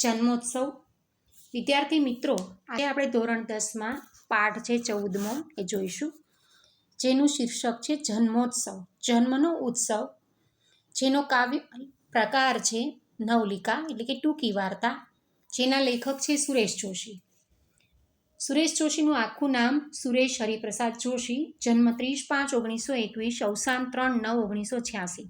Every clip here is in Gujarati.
જન્મોત્સવ. વિદ્યાર્થી મિત્રો, આજે આપણે ધોરણ 10માં પાઠ છે 14મો એ જોઈશું, જેનું શીર્ષક છે જન્મોત્સવ, જન્મનો ઉત્સવ, જેનો કાવ્ય પ્રકાર છે નવલિકા એટલે કે ટૂંકી વાર્તા, જેના લેખક છે સુરેશ જોશી. સુરેશ જોશીનું આખું નામ સુરેશ હરિપ્રસાદ જોશી, જન્મ 30/5/1921, અવસાન 3/9/1986.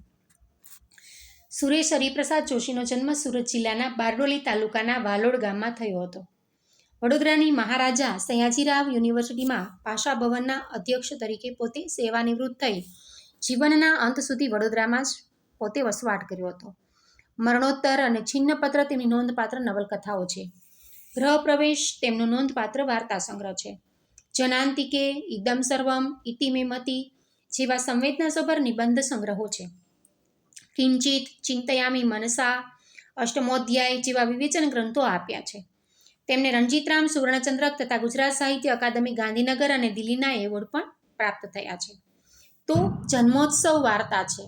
સુરેશ હરિપ્રસાદ જોશીનો જન્મ સુરત જિલ્લાના બારડોલી તાલુકાના વાલોડ ગામમાં થયો હતો. વડોદરાની મહારાજા સયાજીરાવ યુનિવર્સિટીમાં ભાષા ભવનના અધ્યક્ષ તરીકે પોતે સેવાનિવૃત્ત થઈ જીવનના અંત સુધી વડોદરામાં જ પોતે વસવાટ કર્યો હતો. મરણોત્તર અને છિન્નપત્ર તેમની નોંધપાત્ર નવલકથાઓ છે. ગ્રહ પ્રવેશ તેમનો નોંધપાત્ર વાર્તા સંગ્રહ છે. જનાંતિકે, ઇદમ સર્વમ, ઇતિમેમતિ જેવા સંવેદનાસભર નિબંધ સંગ્રહો છે. કિંચિત, ચિંતયામિ મનસા, અષ્ટમોધ્યાય જેવા વિવેચન ગ્રંથો આપ્યા છે. તેમને રણજીતરામ સુવર્ણચંદ્રક તથા ગુજરાત સાહિત્ય અકાદમી ગાંધીનગર અને દિલ્હીના એવોર્ડ પણ પ્રાપ્ત થયા છે. તો જન્મોત્સવ વાર્તા છે,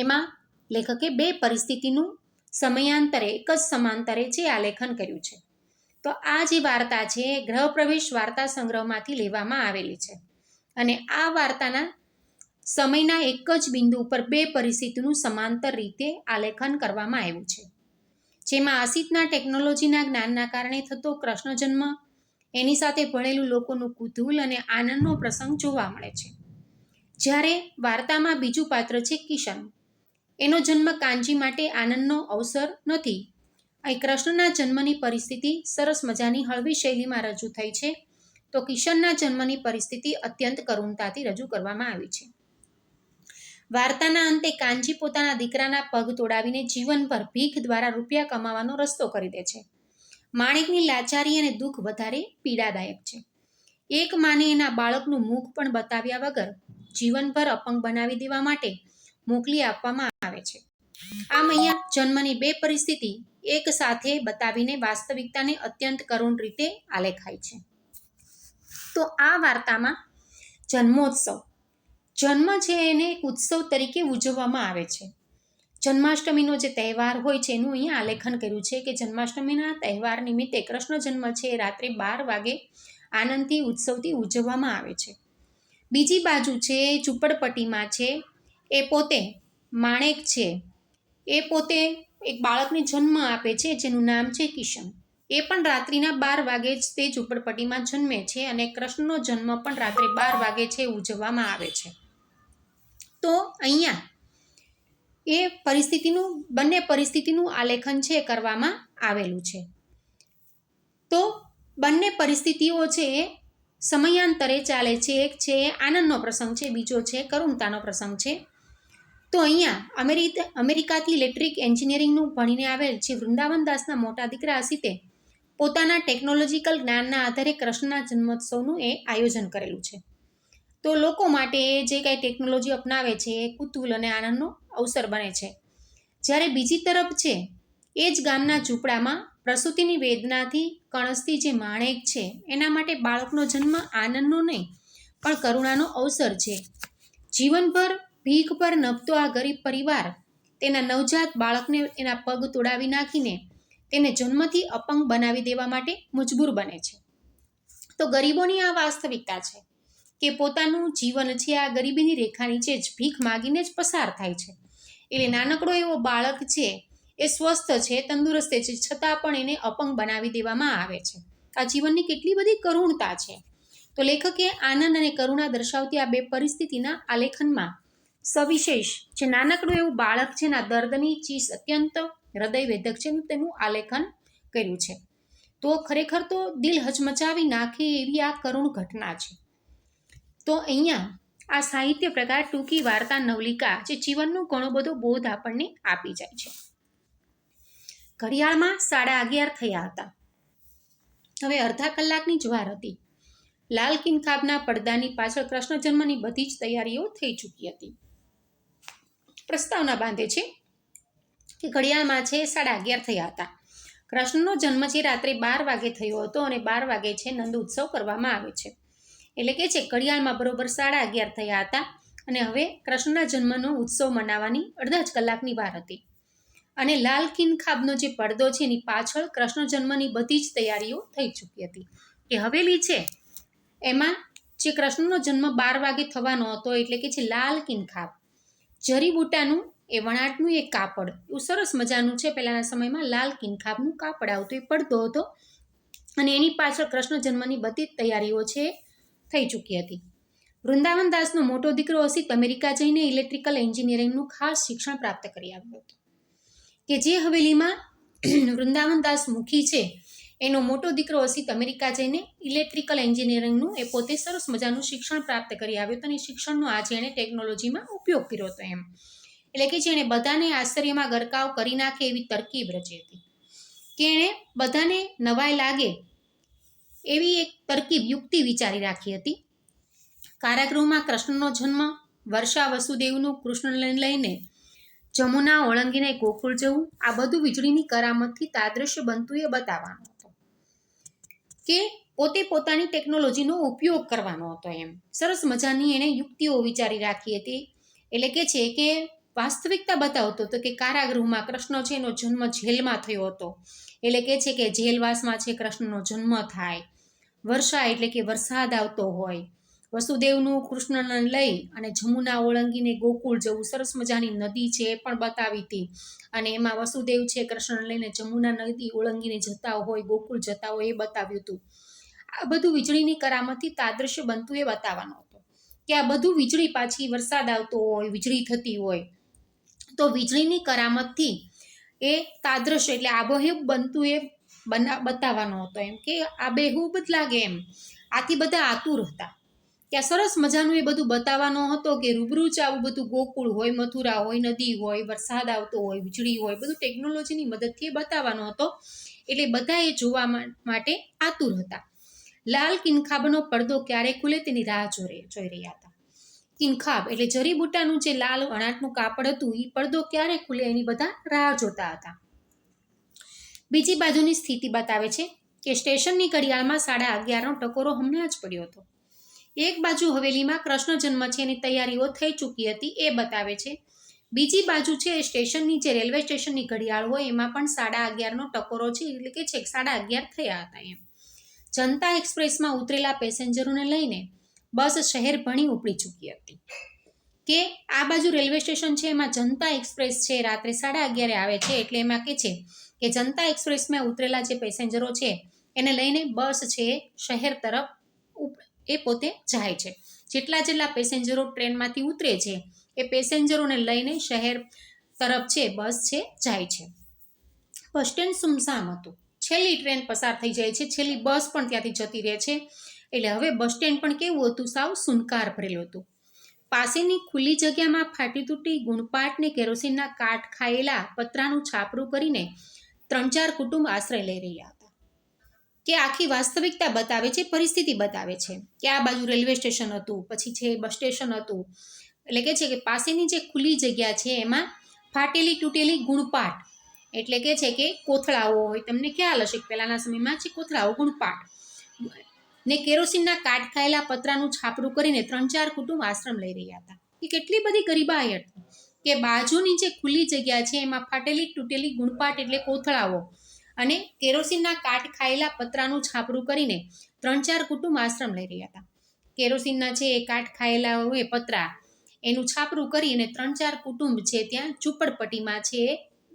એમાં લેખકે બે પરિસ્થિતિનું સમયાંતરે એક જ સમાંતરે છે આલેખન કર્યું છે. તો આ જે વાર્તા છે એ ગ્રહ પ્રવેશ વાર્તા સંગ્રહમાંથી લેવામાં આવેલી છે અને આ વાર્તાના સમયના એક જ બિંદુ ઉપર બે પરિસ્થિતિનું સમાંતર રીતે આલેખન કરવામાં આવ્યું છે, જેમાં અસીતના ટેકનોલોજીના જ્ઞાનના કારણે થતો કૃષ્ણ જન્મ, એની સાથે ભણેલું લોકોનું કુતૂહલ અને આનંદનો પ્રસંગ જોવા મળે છે. જ્યારે વાર્તામાં બીજું પાત્ર છે કિશન, એનો જન્મ કાનજી માટે આનંદનો અવસર નથી. અહીં કૃષ્ણના જન્મની પરિસ્થિતિ સરસ મજાની હળવી શૈલીમાં રજૂ થઈ છે, તો કિશનના જન્મની પરિસ્થિતિ અત્યંત કરુણતાથી રજૂ કરવામાં આવી છે. વાર્તાના અંતે કાનજી પોતાના દીકરાના પગ તોડાવીને જીવનભર ભીખ દ્વારા રૂપિયા કમાવાનો રસ્તો કરી દે છે. માણેકની લાચારી અને દુઃખ વધારે પીડાદાયક છે. એક માને એના બાળકનું મુખ પણ બતાવ્યા વગર જીવનભર અપંગ બનાવી દેવા માટે મોકલી આપવામાં આવે છે. આમ અહીંયા જન્મની બે પરિસ્થિતિ એક સાથે બતાવીને વાસ્તવિકતાને અત્યંત કરુણ રીતે આલેખાય છે. તો આ વાર્તામાં જન્મોત્સવ, જન્મ છે એને એક ઉત્સવ તરીકે ઉજવવામાં આવે છે. જન્માષ્ટમીનો જે તહેવાર હોય છે એનું અહીંયા આલેખન કર્યું છે કે જન્માષ્ટમીના તહેવાર નિમિત્તે કૃષ્ણ જન્મ છે એ રાત્રે 12 વાગે આનંદથી ઉત્સવથી ઉજવવામાં આવે છે. બીજી બાજુ છે ઝૂંપડપટ્ટીમાં છે એ પોતે માણેક છે, એ પોતે એક બાળકને જન્મ આપે છે જેનું નામ છે કિશન. એ પણ રાત્રિના 12 વાગે જ તે ઝૂંપડપટ્ટીમાં જન્મે છે અને કૃષ્ણનો જન્મ પણ રાત્રે 12 વાગે છે ઉજવવામાં આવે છે. તો અહીંયા એ બંને પરિસ્થિતિનું આલેખન છે કરવામાં આવેલું છે. તો બંને પરિસ્થિતિઓ છે એ સમયાંતરે ચાલે છે. એક છે આનંદનો પ્રસંગ છે, બીજો છે કરુણતાનો પ્રસંગ છે. તો અહીંયા અમેરિકાથી ઇલેક્ટ્રિક એન્જિનિયરિંગનું ભણીને આવેલ છે વૃંદાવનદાસના મોટા દીકરા અસીતે પોતાના ટેકનોલોજીકલ જ્ઞાનના આધારે કૃષ્ણના જન્મોત્સવનું એ આયોજન કરેલું છે. તો લોકો માટે જે કાંઈ ટેકનોલોજી અપનાવે છે એ કુતૂહલ અને આનંદનો અવસર બને છે. જ્યારે બીજી તરફ છે એ જ ગામના ઝૂંપડામાં પ્રસૂતિની વેદનાથી કણસતી જે માણેક છે એના માટે બાળકનો જન્મ આનંદનો નહીં પણ કરુણાનો અવસર છે. જીવનભર ભીખ પર નભતો આ ગરીબ પરિવાર તેના નવજાત બાળકને એના પગ તોડાવી નાખીને તેને જન્મથી અપંગ બનાવી દેવા માટે મજબૂર બને છે. તો ગરીબોની આ વાસ્તવિકતા છે કે પોતાનું જીવન છે આ ગરીબીની રેખા નીચે જ ભીખ માગીને જ પસાર થાય છે. એટલે નાનકડો એવો બાળક છે એ સ્વસ્થ છે, તંદુરસ્ત છે, છતાં પણ એને અપંગ બનાવી દેવામાં આવે છે. આ જીવનની કેટલી બધી કરુણતા છે. તો લેખકે આનંદ અને કરુણા દર્શાવતી આ બે પરિસ્થિતિના આલેખનમાં સવિશેષ જે નાનકડું એવું બાળક છે એના દર્દની ચીસ અત્યંત હૃદયવેધક છે તેનું આલેખન કર્યું છે. તો ખરેખર તો દિલ હચમચાવી નાખે એવી આ કરુણ ઘટના છે. તો અહીંયા આ સાહિત્ય પ્રકાર ટૂંકી વાર્તા નવલિકા જે જીવનનો ઘણો બધો બોધ આપણને આપી જાય છે. ઘડિયાળમાં 11:30 થયા હતા. હવે અડધા કલાકની જ વાર હતી. લાલ કિનખાબના પડદાની પાછળ કૃષ્ણ જન્મની બધી જ તૈયારીઓ થઈ ચૂકી હતી. પ્રસ્તાવના બાંધે છે કે ઘડિયાળમાં છે 11:30 થયા હતા. કૃષ્ણનો જન્મ છે રાત્રે 12 વાગે થયો હતો અને 12 વાગે છે નંદ ઉત્સવ કરવામાં આવે છે. એટલે કે છે ઘડિયાળમાં બરોબર 11:30 થયા હતા અને હવે કૃષ્ણના જન્મનો ઉત્સવ મનાવવાની અડધા જ કલાકની વાર હતી. અને લાલ કિનખાબનો જે પડદો છે એની પાછળ કૃષ્ણ જન્મની બધી જ તૈયારીઓ થઈ ચૂકી હતી. કે હવેલી છે એમાં જે કૃષ્ણનો જન્મ 12 વાગે થવાનો હતો, એટલે કે છે લાલ કિનખાબ, જરીબુટાનું એ વણાટનું એક કાપડ, એવું સરસ મજાનું છે. પહેલાના સમયમાં લાલ કિનખાબનું કાપડ આવતું, એ પડદો હતો અને એની પાછળ કૃષ્ણ જન્મની બધી જ તૈયારીઓ છે થઈ ચૂકી હતી. વૃંદાવન દાસનો મોટો દીકરો અસિત અમેરિકા જઈને ઇલેક્ટ્રિકલ એન્જિનિયરિંગનું ખાસ શિક્ષણ પ્રાપ્ત કરી આવ્યો હતો. કે જે હવેલીમાં વૃંદાવન દાસ મુખી છે એનો મોટો દીકરો અસિત અમેરિકા જઈને ઇલેક્ટ્રિકલ એન્જિનિયરિંગનું એ પોતે સરસ મજાનું શિક્ષણ પ્રાપ્ત કરી આવ્યો હતો અને શિક્ષણનો આજે એણે ટેકનોલોજીમાં ઉપયોગ કર્યો હતો એમ. એટલે કે જેણે બધાને આશ્ચર્યમાં ગરકાવ કરી નાખે એવી તરકીબ રચી હતી. કે એણે બધાને નવાઈ લાગે એવી એક તરકીબ, યુક્તિ વિચારી રાખી હતી. કારાગૃહમાં કૃષ્ણનો જન્મ, વર્ષા વસુદેવનું કૃષ્ણને લઈને જમુના ઓળંગીને ગોકુળ જવું, આ બધું વીજળીની કરામતથી તાદૃશ્ય બનતું એ બતાવવાનો હતો. કે પોતે પોતાની ટેકનોલોજીનો ઉપયોગ કરવાનો હતો એમ. સરસ મજાની એણે યુક્તિઓ વિચારી રાખી હતી. એટલે કે છે કે વાસ્તવિકતા બતાવતો હતો કે કારાગૃહમાં કૃષ્ણ છે એનો જન્મ જેલમાં થયો હતો. એટલે કે છે કે જેલવાસમાં છે કૃષ્ણનો જન્મ થાય. વર્ષા એટલે કે વરસાદ આવતો હોય. વસુદેવનું કૃષ્ણને લઈ અને જમુના ઓળંગીને ગોકુળ જવું, સરસ મજાની નદી છે એ પણ બતાવી હતી. અને એમાં વસુદેવ છે કૃષ્ણને લઈને જમુના નદી ઓળંગીને જતા હોય, ગોકુળ જતા હોય એ બતાવ્યું હતું. આ બધું વીજળીની કરામતથી તાદૃશ્ય બનતું એ બતાવવાનો હતો. કે આ બધું વીજળી, પાછી વરસાદ આવતો હોય, વીજળી થતી હોય, તો વીજળીની કરામતથી એ તાદૃશ્ય એટલે આબેહૂબ બનતું એ બતાવવાનો હતો એમ. કે આબેહૂબ જ લાગે એમ. આથી બધા આતુર હતા. ત્યાં સરસ મજાનું એ બધું બતાવવાનો હતો કે રૂબરૂ જ આવું બધું ગોકુળ હોય, મથુરા હોય, નદી હોય, વરસાદ આવતો હોય, વીજળી હોય, બધું ટેકનોલોજીની મદદથી એ બતાવવાનો હતો. એટલે બધા એ જોવા માટે આતુર હતા. લાલ કિનખાબનો પડદો ક્યારે ખુલે તેની રાહ જોઈ રહ્યા હતા. કિનખાબ એટલે જરીબુટાનું જે લાલ વણાટનું કાપડ હતું, એ પડદો ક્યારે ખુલે એની બધા રાહ જોતા હતા. બીજી બાજુની સ્થિતિ બતાવે છે કે સ્ટેશનની ઘડિયાળમાં 11:30નો ટકોરો હમણાં જ પડ્યો હતો. એક બાજુ હવેલીમાં કૃષ્ણ જન્મ છે એની તૈયારીઓ થઈ ચૂકી હતી એ બતાવે છે. બીજી બાજુ છે સ્ટેશનની, જે રેલવે સ્ટેશનની ઘડિયાળ હોય એમાં પણ 11:30નો ટકોરો છે, એટલે કે 11:30 થયા હતા એમ. જનતા એક્સપ્રેસમાં ઉતરેલા પેસેન્જરોને લઈને બસ શહેર ભણી ઉપડી ચૂકી હતી. કે આ બાજુ રેલવે સ્ટેશન છે એમાં જનતા એક્સપ્રેસ છે રાત્રે 11:30 આવે છે. એટલે એમાં કે છે કે જનતા એક્સપ્રેસમાં ઉતરેલા જે પેસેન્જરો છે એને લઈને બસ છે શહેર તરફ એ પોતે જાય છે. જેટલા પેસેન્જરો ટ્રેનમાંથી ઉતરે છે એ પેસેન્જરોને લઈને શહેર તરફ છે બસ છે જાય છે. બસ સ્ટેન્ડ સુમસામ હતું. છેલ્લી ટ્રેન પસાર થઈ જાય છે, છેલ્લી બસ પણ ત્યાંથી જતી રહે છે. એટલે હવે બસ સ્ટેન્ડ પણ કેવું હતું, સાવ સુનકાર ભરેલું હતું. પાસેની ખુલ્લી જગ્યામાં ફાટી તૂટી ગુણપાટ ને કેરોસીનના કાટ ખાયેલા પતરાનું છાપરું કરીને 3-4 કુટુંબ આશ્રય લઈ રહ્યા હતા. કે આખી વાસ્તવિકતા બતાવે છે, પરિસ્થિતિ બતાવે છે. કે આ બાજુ રેલવે સ્ટેશન હતું, પછી છે બસ સ્ટેશન હતું. એટલે કે છે કે પાસેની જે ખુલ્લી જગ્યા છે એમાં ફાટેલી તૂટેલી ગુણપાટ, એટલે કે છે કે કોથળાઓ હોય, તમને ખ્યાલ હશે પહેલાના સમયમાં છે કોથળાઓ, ગુણપાટ ને કેરોસીનના કાટ ખાયેલા પતરાનું છાપરું કરીને 3-4 કુટુંબ આશ્રમ લઈ રહ્યા હતા. એ કેટલી બધી ગરીબાઈ હતી કે બાજુની જે ખુલ્લી જગ્યા છે એમાં ફાટેલી તૂટેલી ગુણપાટ એટલે કોથળાઓ અને કેરોસીનના કાટ ખાયેલા પતરાનું છાપરું કરીને 3-4 કુટુંબ આશ્રમ લઈ રહ્યા હતા. કેરોસીનના છે એ કાટ ખાયેલા હોય પતરા, એનું છાપરું કરીને 3-4 કુટુંબ છે ત્યાં ઝૂંપડપટ્ટીમાં છે એ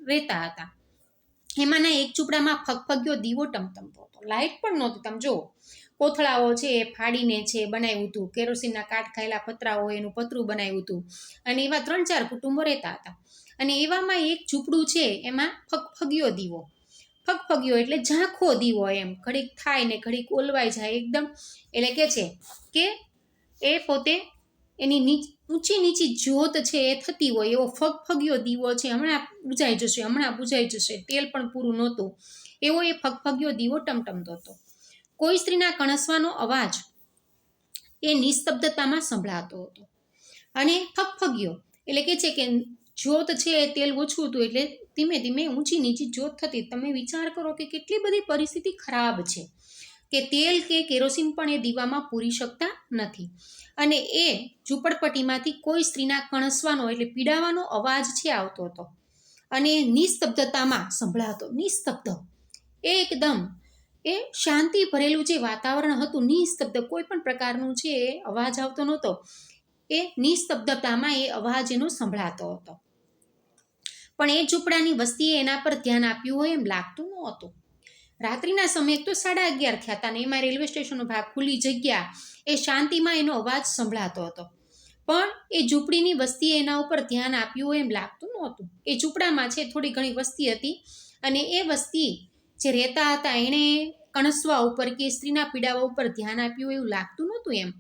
રહેતા હતા. એમાંના એક ઝૂંપડામાં ફગફગ્યો દીવો ટમટમતો હતો. લાઇટ પણ નહોતી. તમે જુઓ, કોથળાઓ છે એ ફાડીને છે બનાવ્યું હતું, કેરોસીનના કાટ ખાયેલા પતરા હોય એનું પતરું બનાવ્યું હતું, અને એવા 3-4 કુટુંબો રહેતા હતા. અને એવામાં એક ઝૂંપડું છે એમાં ફગફગ્યો દીવો, ફગફગ્યો એટલે ઝાંખો દીવો એમ, ઘડીક થાય ને ઘડીક ઓલવાઈ જાય એકદમ. એટલે કે છે કે એ પોતે એની ઊંચી નીચી જ્યોત છે એ થતી હોય એવો ફગફગ્યો દીવો છે. હમણાં બુઝાઈ જશે, તેલ પણ પૂરું નહોતું, એવો એ ફગફગ્યો દીવો ટમટમતો હતો. કોઈ સ્ત્રીના કણસવાનો અવાજ એ નિસ્તબ્ધતામાં સંભળાતો હતો. અને ફગફગ્યો એટલે કે છે કે જ્યોત છે એ તેલ ઓછું હતું એટલે ધીમે ધીમે ઊંચી નીચી જ્યોત થતી. તમે વિચાર કરો કે કેટલી બધી પરિસ્થિતિ ખરાબ છે કે તેલ કે કેરોસીન પણ એ દીવામાં પૂરી શકતા નથી. અને એ ઝૂંપડપટ્ટીમાંથી કોઈ સ્ત્રીના કણસવાનો એટલે પીડાવાનો અવાજ છે આવતો હતો. અને નિસ્તબ્ધતામાં સંભળાતો. નિસ્તબ્ધ એકદમ એ શાંતિ ભરેલું જે વાતાવરણ હતું, નિસ્તબ્ધ, કોઈ પણ પ્રકારનું છે એ અવાજ આવતો નહોતો. એ નિસ્તબ્ધતામાં એ અવાજ એનો સંભળાતો હતો. પણ એ ઝૂંપડાની વસ્તીએ એના પર ધ્યાન આપ્યું હોય એમ લાગતું નહોતું. રાત્રિના સમયે તો 11:30 થયા હતા ને એમાં રેલવે સ્ટેશનનો ભાગ, ખુલ્લી જગ્યા, એ શાંતિમાં એનો અવાજ સંભળાતો હતો. પણ એ ઝૂંપડીની વસ્તીએ એના ઉપર ધ્યાન આપ્યું હોય એમ લાગતું નહોતું. એ ઝૂંપડામાં છે થોડી ઘણી વસ્તી હતી અને એ વસ્તી જે રહેતા હતા એણે કણસવા ઉપર કે સ્ત્રીના પીડાવા ઉપર ધ્યાન આપ્યું એવું લાગતું નહોતું. એમ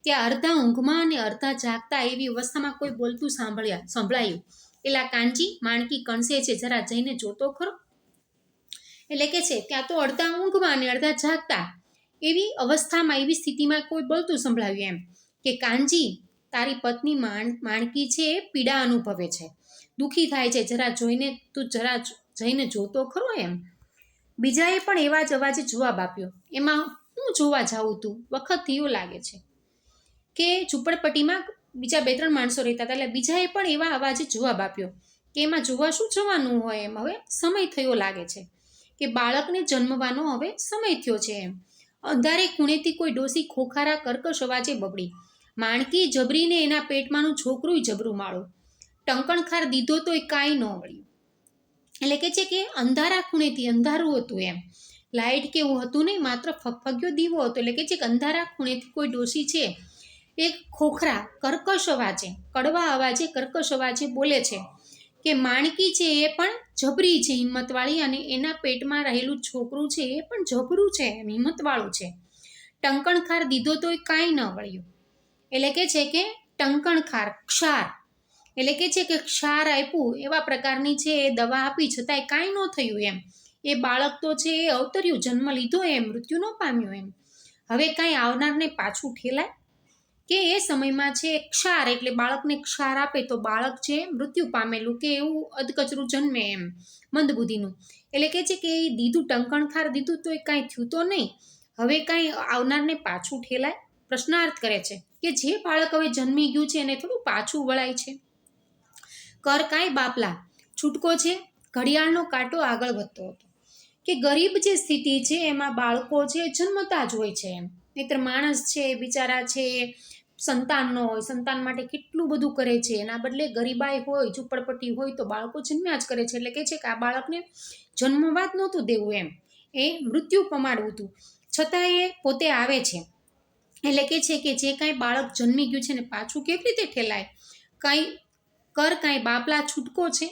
ત્યાં અડધા ઊંઘમાં અને અડધા જાગતા એવી અવસ્થામાં કોઈ બોલતું સંભળાયું. એલા કાનજી, માણકી કણસે છે, જરા જઈને જોતો ખરો. એટલે કે છે ત્યાં તો અડધા ઊંઘમાં અને અડધા જાગતા એવી અવસ્થામાં, એવી સ્થિતિમાં કોઈ બોલતું સંભળાયું એમ કે કાનજી, તારી પત્ની માણકી છે એ પીડા અનુભવે છે, દુઃખી થાય છે, જરા જઈને જોતો ખરો. એમ બીજાએ પણ એવા જ અવાજે જવાબ આપ્યો. એમાં હું જોવા જાઉં તું, વખત થયો લાગે છે. કે ઝૂંપડપટ્ટીમાં બીજા 2-3 માણસો રહેતા હતા એટલે બીજાએ પણ એવા અવાજે જવાબ આપ્યો કે એમાં જોવા શું જવાનું હોય, એમ હવે સમય થયો લાગે છે, કે બાળકને જન્મવાનો હવે સમય થયો છે. એમ અંધારે ખૂણેથી કોઈ ડોસી ખોખારા કર્કશ અવાજે બબડી. માણકી જબરીને એના પેટમાંનું છોકરું જબરું માળું. ટંકણખાર દીધો તોય કાંઈ ન વળ્યું. એટલે કે છે કે અંધારા ખૂણેથી, અંધારું હતું એમ, લાઇટ કે એવું હતું નહીં, માત્ર ફગફગ્યો દીવો હતો. એટલે કે છે કે અંધારા ખૂણેથી કોઈ ડોસી છે એ ખોખરા કર્કશ અવાજે, કડવા અવાજે, કર્કશ અવાજે બોલે છે કે માણકી છે એ પણ જબરી છે, હિંમતવાળી, અને એના પેટમાં રહેલું છોકરું છે એ પણ જબરું છે, હિંમતવાળું છે. ટંકણખાર દીધો તોય કાંઈ ન વળ્યું. એટલે કે છે કે ટંકણખાર, ક્ષાર, એટલે કે છે કે ક્ષાર આપ્યું એવા પ્રકારની છે એ દવા આપી છતાંય કાંઈ ન થયું. એમ એ બાળક તો છે એ અવતર્યું, જન્મ લીધો, એમ મૃત્યુ ન પામ્યું. એમ હવે કાંઈ આવનારને પાછું ઠેલાય કે એ સમયમાં છે ક્ષાર, એટલે બાળકને ક્ષાર આપે તો બાળક છે મૃત્યુ પામેલું કે એવું અધકચરું જન્મે, એમ મંદબુદ્ધિનું. એટલે કે છે કે એ દીધું, ટંકણખાર દીધું તો એ કાંઈ થયું તો નહીં, હવે કાંઈ આવનારને પાછું ઠેલાય. પ્રશ્નાર્થ કરે છે કે જે બાળક હવે જન્મી ગયું છે એને થોડું પાછું વળાય છે. કર કાંઈ બાપલા, છૂટકો છે. ઘડિયાળનો કાંટો આગળ વધતો હતો. કે ગરીબ જે સ્થિતિ છે એમાં બાળકો છે જન્મતા જ હોય છે. એમ નહીંતર માણસ છે બિચારા છે સંતાન ન હોય, સંતાન માટે કેટલું બધું કરે છે, એના બદલે ગરીબાઈ હોય, ઝૂંપડપટ્ટી હોય તો બાળકો જન્મ્યા જ કરે છે. એટલે કે છે કે આ બાળકને જન્મવા જ નહોતું દેવું, એમ એ મૃત્યુ પમાડવું હતું, છતાં એ પોતે આવે છે. એટલે કે છે કે જે કાંઈ બાળક જન્મી ગયું છે ને પાછું કેવી રીતે ઠેલાય. કાંઈ બાપલા, છૂટકો છે.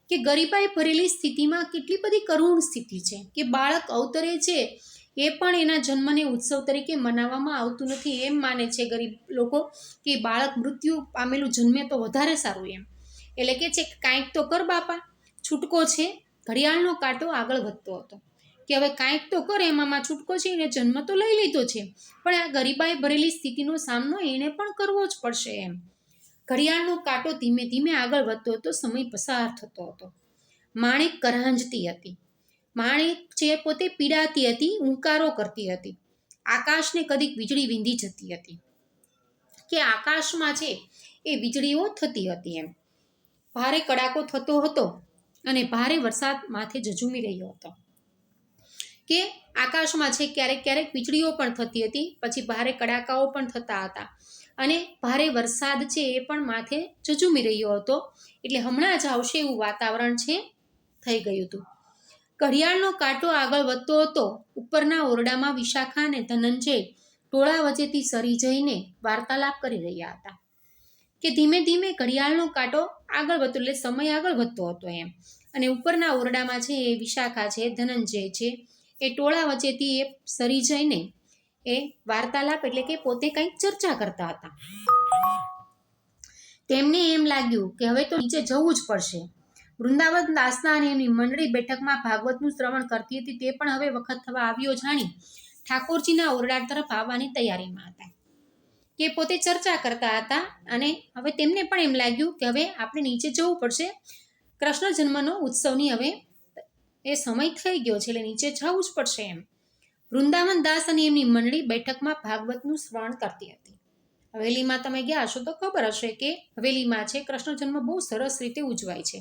કે ગરીબાઈ ભરેલી સ્થિતિમાં કેટલી બધી કરુણ સ્થિતિ છે કે બાળક અવતરે છે એ પણ એના જન્મને ઉત્સવ તરીકે મનાવવામાં આવતું નથી. એમ માને છે ગરીબ લોકો કે બાળક મૃત્યુ પામેલું જન્મે તો વધારે સારું. એમ એટલે કે છે કાંઈક તો કર બાપા, છૂટકો છે. ઘડિયાળનો કાંટો આગળ વધતો હતો કે હવે કાંઈક તો કર, એમાં છૂટકો છે, એને જન્મ તો લઈ લીધો છે પણ આ ગરીબાઈ ભરેલી સ્થિતિનો સામનો એને પણ કરવો જ પડશે. એમ ઘડિયાળનો કાંટો ધીમે ધીમે આગળ વધતો હતો, સમય પસાર થતો હતો. માણેક કરાંજતી હતી. માણેક જે પોતે પીડાતી હતી, ઊંકારો કરતી હતી. આકાશને કદીક વીજળી વીંધી જતી હતી કે આકાશમાં છે એ વીજળીઓ થતી હતી. એમ ભારે કડાકો થતો હતો અને ભારે વરસાદ માથે ઝઝૂમી રહ્યો હતો. કે આકાશમાં છે ક્યારેક ક્યારેક વીજળીઓ પણ થતી હતી, પછી ભારે કડાકાઓ પણ થતા હતા અને ભારે વરસાદ છે એ પણ માથે ઝઝૂમી રહ્યો હતો. એટલે હમણાં જ આવશે એવું વાતાવરણ છે થઈ ગયું હતું. ઘડિયાળનો કાંટો આગળ વધતો હતો. ઉપરના ઓરડામાં વિશાખા અને ધનંજય ટોળા વચ્ચેથી સરી જઈને વાર્તાલાપ કરી રહ્યા હતા. કે ધીમે ધીમે ઘડિયાળનો કાંટો આગળ વધતો, એટલે સમય આગળ વધતો હતો. એમ અને ઉપરના ઓરડામાં છે એ વિશાખા છે, ધનંજય છે, એ ટોળા વચ્ચેથી એ સરી જઈને એ વાર્તાલાપ, એટલે કે પોતે કંઈક ચર્ચા કરતા હતા. તેમને એમ લાગ્યું કે હવે તો નીચે જવું જ પડશે. વૃંદાવન દાસના અને એમની મંડળી બેઠકમાં ભાગવતનું શ્રવણ કરતી હતી. તે પણ હવે વખત થવા આવ્યો જાણી ઠાકોરજીના ઓરડા તરફ આવવાની તૈયારીમાં હતા. કે પોતે ચર્ચા કરતા હતા અને હવે તેમને પણ એમ લાગ્યું કે હવે આપણે નીચે જવું પડશે, કૃષ્ણ જન્મનો ઉત્સવની હવે એ સમય થઈ ગયો છે, એટલે નીચે જવું જ પડશે. એમ વૃંદાવન દાસ અને એમની મંડળી બેઠકમાં ભાગવતનું શ્રવણ કરતી હતી. હવેલીમાં તમે ગયા હશો તો ખબર હશે કે હવેલીમાં છે કૃષ્ણ જન્મ બહુ સરસ રીતે ઉજવાય છે.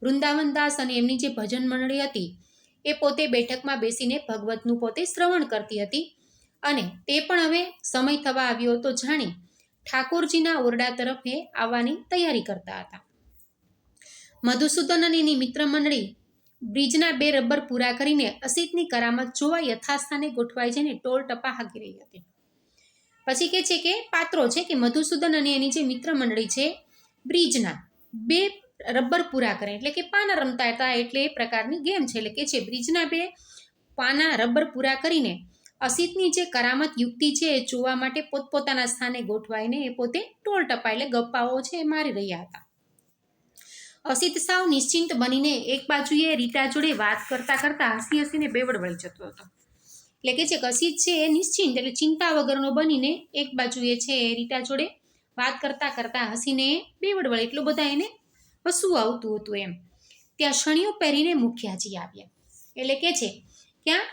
વૃંદાવનદાસ અને એમની જે ભજન મંડળી હતી એ પોતે બેઠકમાં બેસીને ભગવતનું પોતે શ્રવણ કરતી હતી અને તે પણ હવે સમય થવા આવ્યો તો જાણી ઠાકોરજીના ઓરડા તરફ એ આવવાની તૈયારી કરતા હતા. મધુસૂદન અને એની મિત્ર મંડળી બ્રિજના 2 રબર પૂરા કરીને અસિતની કરામત જોવા યથાસ્થાને ગોઠવાઈ જઈને ટોલ ટપા હાકી રહી હતી. પછી કે છે કે પાત્રો છે કે મધુસૂદન અને એની જે મિત્ર મંડળી છે બ્રિજના 2 રબર પૂરા કરે એટલે કે પાના રમતા હતા, એટલે એ પ્રકારની ગેમ છે. એટલે કે છે બ્રિજના 2 પાના રબર પૂરા કરીને અસિતની જે કરામત યુક્તિ છે એ જોવા માટે પોતપોતાના સ્થાને ગોઠવાઈને એ પોતે ટોલ ટપા એટલે ગપ્પાઓ છે એ મારી રહ્યા હતા. અસિત સાવ નિશ્ચિંત બનીને એક બાજુએ રીટા જોડે વાત કરતા કરતા હસી હસીને બેવડ વળી જતો હતો. એટલે કે છે કે અસિત છે એ નિશ્ચિંત એટલે ચિંતા વગરનો બનીને એક બાજુએ છે એ રીટા જોડે વાત કરતા કરતા હસીને બેવડ વળે, એટલું બધા એને હસવું આવતું હતું એમ. ત્યાં શણિયું પહેરીને મુખિયાજી આવ્યા. એટલે કે છે ત્યાં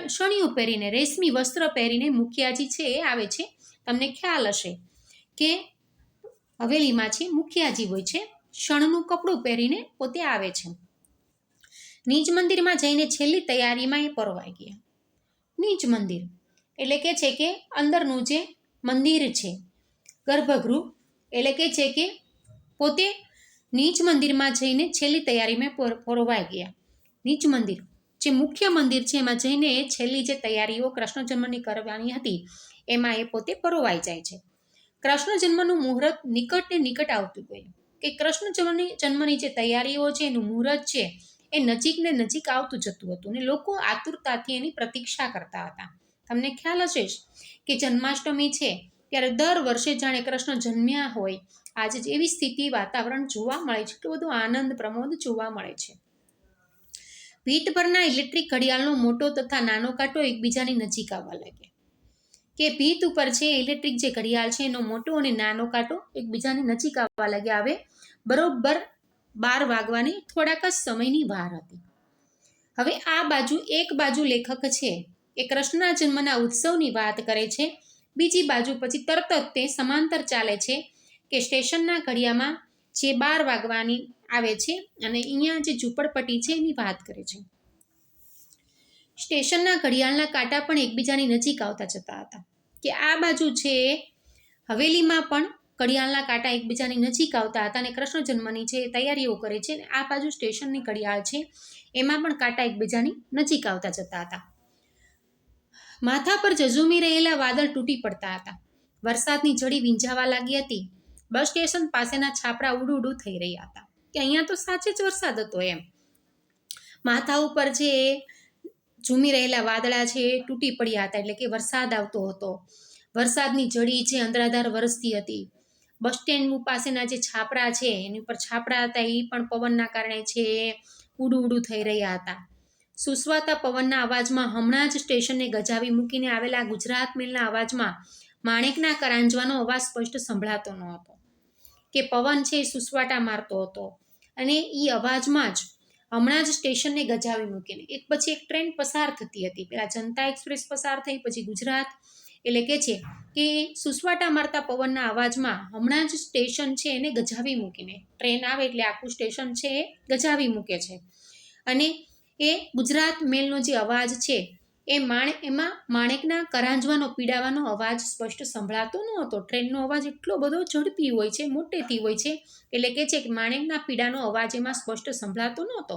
શણિયું પહેરીને રેશમી વસ્ત્ર પહેરીને મુખિયાજી છે એ આવે છે. તમને ખ્યાલ હશે કે હવેલીમાં છે મુખિયાજી હોય છે, શણનું કપડું પહેરીને પોતે આવે છે. નિજ મંદિરમાં જઈને છેલ્લી તૈયારીમાં એ પરોવાઈ ગયા. નિજ મંદિર એટલે કે છે કે અંદરનું જે મંદિર છે ગર્ભગૃહ, એટલે કે છે કે પોતે નિજ મંદિરમાં જઈને છેલ્લી તૈયારીમાં પરોવાઈ ગયા. નિજ મંદિર જે મુખ્ય મંદિર છે એમાં જઈને છેલ્લી જે તૈયારીઓ કૃષ્ણ જન્મની કરવાની હતી એમાં એ પોતે પરોવાઈ જાય છે. કૃષ્ણ જન્મનું મુહૂર્ત નિકટ ને નિકટ આવતું ગયું કે કૃષ્ણ જન્મની જે તૈયારીઓ છે એનું મુહૂર્ત છે એ નજીક ને નજીક આવતું જતું હતું ને લોકો આતુરતાથી એની પ્રતીક્ષા કરતા હતા. તમને ખ્યાલ હશે કે જન્માષ્ટમી છે ત્યારે દર વર્ષે જાણે કૃષ્ણ જન્મ્યા હોય આજે એવી સ્થિતિ વાતાવરણ જોવા મળે છે, એટલું બધું આનંદ પ્રમોદ જોવા મળે છે. ભીતભરના ઇલેક્ટ્રિક ઘડિયાળનો મોટો તથા નાનો કાંટો એકબીજાની નજીક આવવા લાગ્યા. કે ભીત ઉપર છે ઇલેક્ટ્રિક જે ઘડિયાળ છે એનો મોટો અને નાનો કાંટો એકબીજાની નજીક આવવા લાગ્યા. હવે બરોબર 12 વાગવાની થોડાક જ સમયની વાર હતી. હવે આ બાજુ એક બાજુ લેખક છે એ કૃષ્ણના જન્મના ઉત્સવની વાત કરે છે, બીજી બાજુ પછી તરત જ તે સમાંતર ચાલે છે કે સ્ટેશનના ઘડિયામાં જે 12 વાગવાની આવે છે અને અહીંયા જે ઝૂંપડપટ્ટી છે એની વાત કરે છે. સ્ટેશનના ઘડિયાળના કાંટા પણ એકબીજાની નજીક આવતા જતા હતા. કે આ બાજુ છે હવેલીમાં પણ ઘડિયાળના કાંટા એકબીજાની નજીક આવતા હતા અને કૃષ્ણ જન્મની જે તૈયારીઓ કરે છે અને આ બાજુ સ્ટેશનની ઘડિયાળ છે એમાં પણ કાંટા એકબીજાની નજીક આવતા જતા હતા. માથા પર ઝઝૂમી રહેલા વાદળ તૂટી પડતા હતા. વરસાદની ઝડી વીંઝાવા લાગી હતી. બસ સ્ટેશન પાસેના છાપરા ઉડું ઉડું થઈ રહ્યા હતા કે અહીંયા તો સાચે જ વરસાદ હતો એમ. માથા ઉપર જે ઝૂમી રહેલા વાદળા છે એ તૂટી પડ્યા હતા એટલે કે વરસાદ આવતો હતો. વરસાદની ઝડી છે અંધરાધાર વરસતી હતી. બસ સ્ટેન્ડ પાસેના જે છાપરા છે એની ઉપર છાપરા હતા એ પણ પવનના કારણે છે ઉડું ઉડું થઈ રહ્યા હતા. સુસવાતા પવનના અવાજમાં હમણાં જ સ્ટેશનને ગજાવી મૂકીને આવેલા ગુજરાત મેલના અવાજમાં માણેકના કરાંજવાનો અવાજ સ્પષ્ટ સંભળાતો ન હતો. કે પવન છે એ સુસવાટા મારતો હતો અને એ અવાજમાં જ હમણાં જ સ્ટેશનને ગજાવી મૂકીને એક પછી એક ટ્રેન પસાર થતી હતી. પહેલાં જનતા એક્સપ્રેસ પસાર થઈ, પછી ગુજરાત, એટલે કે છે કે સુસવાટા મારતા પવનના અવાજમાં હમણાં જ સ્ટેશન છે એને ગજાવી મૂકીને ટ્રેન આવે એટલે આખું સ્ટેશન છે એ ગજાવી મૂકે છે. અને એ ગુજરાત મેલનો જે અવાજ છે એમાં માણેકના કરાંજવાનો પીડાવાનો અવાજ સ્પષ્ટ સંભળાતો ન હતો. ટ્રેનનો અવાજ એટલો બધો ઝડપી હોય છે, મોટેથી હોય છે, એટલે કે છે કે માણેકના પીડાનો અવાજ એમાં સ્પષ્ટ સંભળાતો નહોતો.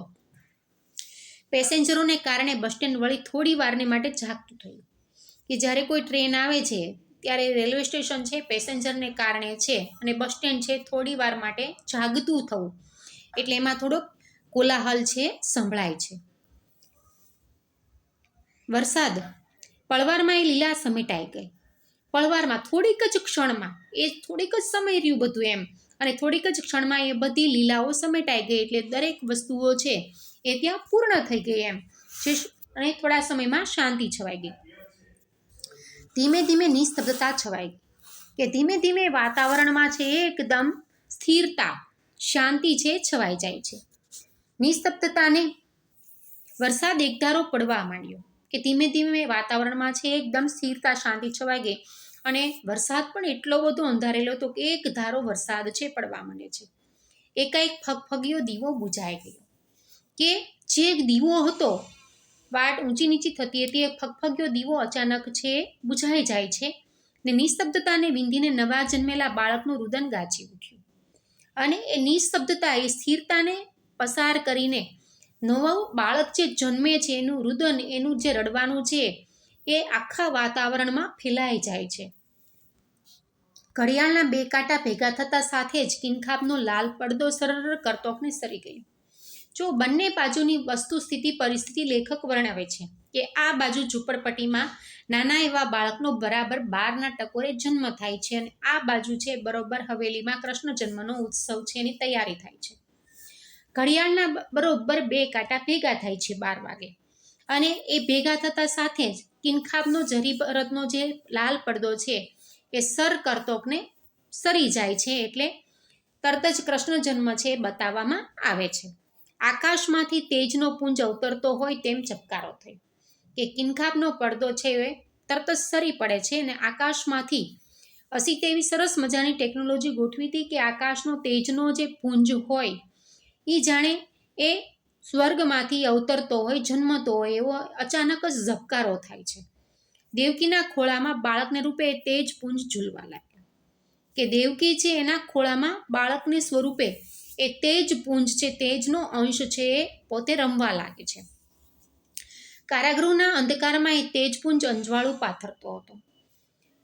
પેસેન્જરોને કારણે બસ સ્ટેન્ડ વળી થોડી વારને માટે જાગતું થયું. કે જ્યારે કોઈ ટ્રેન આવે છે ત્યારે રેલવે સ્ટેશન છે પેસેન્જરને કારણે છે અને બસ સ્ટેન્ડ છે થોડી વાર માટે જાગતું થવું, એટલે એમાં થોડોક કોલાહલ છે સંભળાય છે. વરસાદ પળવારમાં એ લીલા સમેટાઈ ગઈ. પળવારમાં થોડીક જ ક્ષણમાં એ થોડીક જ સમય રહ્યું બધું એમ, અને થોડીક જ ક્ષણમાં એ બધી લીલાઓ સમેટાઈ ગઈ એટલે દરેક વસ્તુઓ છે એ ત્યાં પૂર્ણ થઈ ગઈ એમ. અને થોડા સમયમાં શાંતિ છવાઈ ગઈ. ધીમે ધીમે નિસ્તબ્ધતા છવાઈ ગઈ. કે ધીમે ધીમે વાતાવરણમાં છે એકદમ સ્થિરતા, શાંતિ છે છવાઈ જાય છે. નિસ્તબ્ધતાને વરસાદ એકધારો પડવા માંડ્યો. કે ધીમે ધીમે વાતાવરણમાં છે એકદમ સ્થિરતા, શાંતિ છવાઈ ગઈ અને વરસાદ પણ એટલો બધો અંધારેલો હતો કે એક ધારો વરસાદ છે પડવા માંડે છે. એકાએક ફગફગીયો દીવો બુઝાઈ ગયો. કે જે દીવો હતો, વાટ ઊંચી નીચી થતી હતી, એ ફગફગીયો દીવો અચાનક છે બુઝાઈ જાય છે ને નિસ્તબ્ધતાને વિંધીને નવા જન્મેલા બાળકનું રુદન ગાજી ઉઠ્યું. અને એ નિસ્તબ્ધતા, એ સ્થિરતાને પસાર કરીને નવું બાળક જે જન્મે છે એનું રુદન, એનું જે રડવાનું છે એ આખા વાતાવરણમાં ફેલાઈ જાય છે. ઘડિયાળના બે કાંટા ભેગા થતા સાથે જ કિનખાબનો લાલ પડદો સરર કરતોકને સરી ગયો. જો બંને બાજુની વસ્તુ સ્થિતિ પરિસ્થિતિ લેખક વર્ણવે છે કે આ બાજુ ઝૂંપડપટ્ટીમાં નાના એવા બાળકનો બરાબર 12ના ટકોરે જન્મ થાય છે અને આ બાજુ છે બરોબર હવેલીમાં કૃષ્ણ જન્મનો ઉત્સવ છે, એની તૈયારી થાય છે. ઘડિયાળના બરોબર બે કાંટા ભેગા થાય છે 12 વાગે અને એ ભેગા થતા સાથે જ કિનખાબનો જરીભરતનો જે લાલ પડદો છે એ સર કરતોકને સરી જાય છે, એટલે તરત જ કૃષ્ણ જન્મ છે એ બતાવવામાં આવે છે. આકાશમાંથી તેજનો પુંજ અવતરતો હોય તેમ ચમકારો થયો કે કિનખાબનો પડદો છે એ તરત જ સરી પડે છે અને આકાશમાંથી અસી તેવી સરસ મજાની ટેકનોલોજી ગોઠવી હતી કે આકાશનો તેજનો જે પુંજ હોય એ જાણે એ સ્વર્ગમાંથી અવતરતો હોય, જન્મતો હોય એવો અચાનક જ ઝબકારો થાય છે. દેવકીના ખોળામાં બાળકને રૂપે તેજ પુંજ ઝૂલવા લાગ્યો કે દેવકી છે એના ખોળામાં બાળકને સ્વરૂપે એ તેજ પુંજ છે, તેજનો અંશ છે એ પોતે રમવા લાગે છે. કારાગૃહના અંધકારમાં એ તેજપુંજ અંજવાળું પાથરતો હતો.